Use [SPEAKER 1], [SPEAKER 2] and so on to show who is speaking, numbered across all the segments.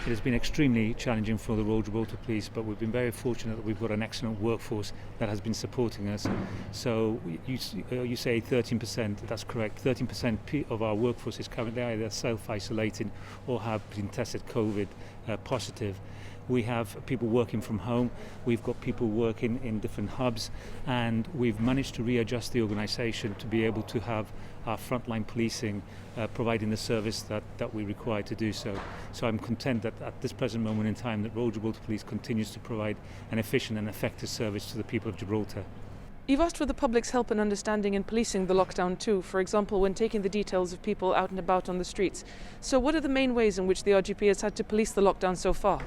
[SPEAKER 1] It has been extremely challenging for the Royal Gibraltar Police, but we've been very fortunate that we've got an excellent workforce that has been supporting us. So you say 13%, that's correct. 13% of our workforce is currently either self-isolating or have been tested COVID positive. We have people working from home, we've got people working in different hubs, and we've managed to readjust the organisation to be able to have our frontline policing providing the service that we require to do so. So I'm content that at this present moment in time that Royal Gibraltar Police continues to provide an efficient and effective service to the people of Gibraltar.
[SPEAKER 2] You've asked for the public's help and understanding in policing the lockdown too, for example when taking the details of people out and about on the streets. So what are the main ways in which the RGP has had to police the lockdown so far?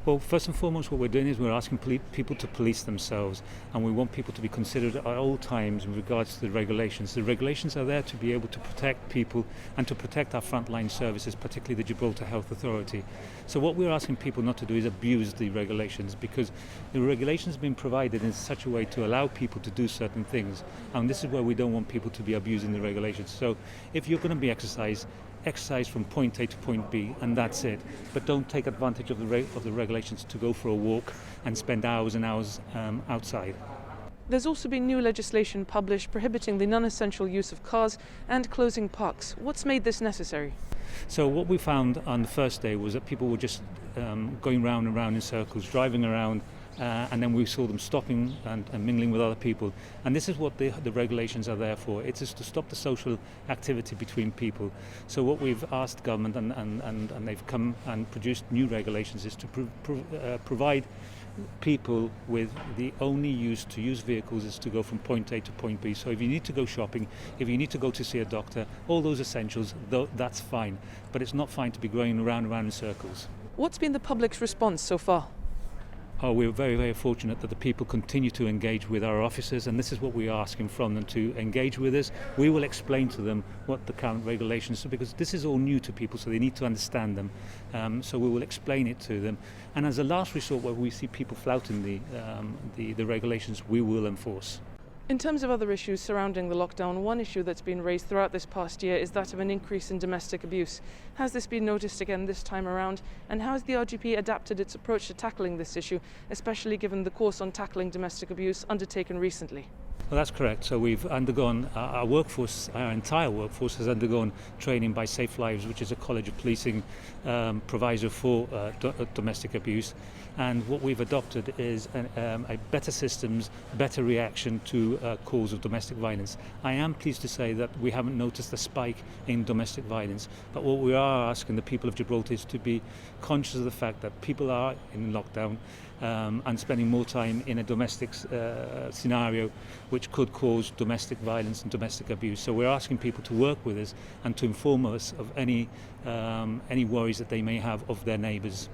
[SPEAKER 1] Well, first and foremost, what we're doing is we're asking people to police themselves, and we want people to be considered at all times in regards to the regulations. The regulations are there to be able to protect people and to protect our frontline services, particularly the Gibraltar Health Authority. So what we're asking people not to do is abuse the regulations, because the regulations have been provided in such a way to allow people to do certain things, and this is where we don't want people to be abusing the regulations. So if you're going to be exercise from point A to point B, and that's it. But don't take advantage of the regulations to go for a walk and spend hours and hours outside.
[SPEAKER 2] There's also been new legislation published prohibiting the non-essential use of cars and closing parks. What's made this necessary?
[SPEAKER 1] So what we found on the first day was that people were just going round and round in circles, driving around, and then we saw them stopping and mingling with other people. And this is what the regulations are there for. It is to stop the social activity between people. So what we've asked government, and they've come and produced new regulations, is to provide people with the only use to use vehicles is to go from point A to point B. So if you need to go shopping, if you need to go to see a doctor, all those essentials, that's fine. But it's not fine to be going around in circles.
[SPEAKER 2] What's been the public's response so far?
[SPEAKER 1] We're very, very fortunate that the people continue to engage with our officers, and this is what we are asking from them, to engage with us. We will explain to them what the current regulations are, because this is all new to people, so they need to understand them. So we will explain it to them. And as a last resort, where we see people flouting the regulations, we will enforce.
[SPEAKER 2] In terms of other issues surrounding the lockdown, one issue that's been raised throughout this past year is that of an increase in domestic abuse. Has this been noticed again this time around? And how has the RGP adapted its approach to tackling this issue, especially given the course on tackling domestic abuse undertaken recently?
[SPEAKER 1] Well, that's correct. So we've undergone, our entire workforce has undergone training by Safe Lives, which is a college of policing proviso for domestic abuse. And what we've adopted is a better systems, better reaction to calls of domestic violence. I am pleased to say that we haven't noticed a spike in domestic violence, but what we are asking the people of Gibraltar is to be conscious of the fact that people are in lockdown and spending more time in a domestic scenario, which could cause domestic violence and domestic abuse. So we're asking people to work with us and to inform us of any worries that they may have of their neighbours.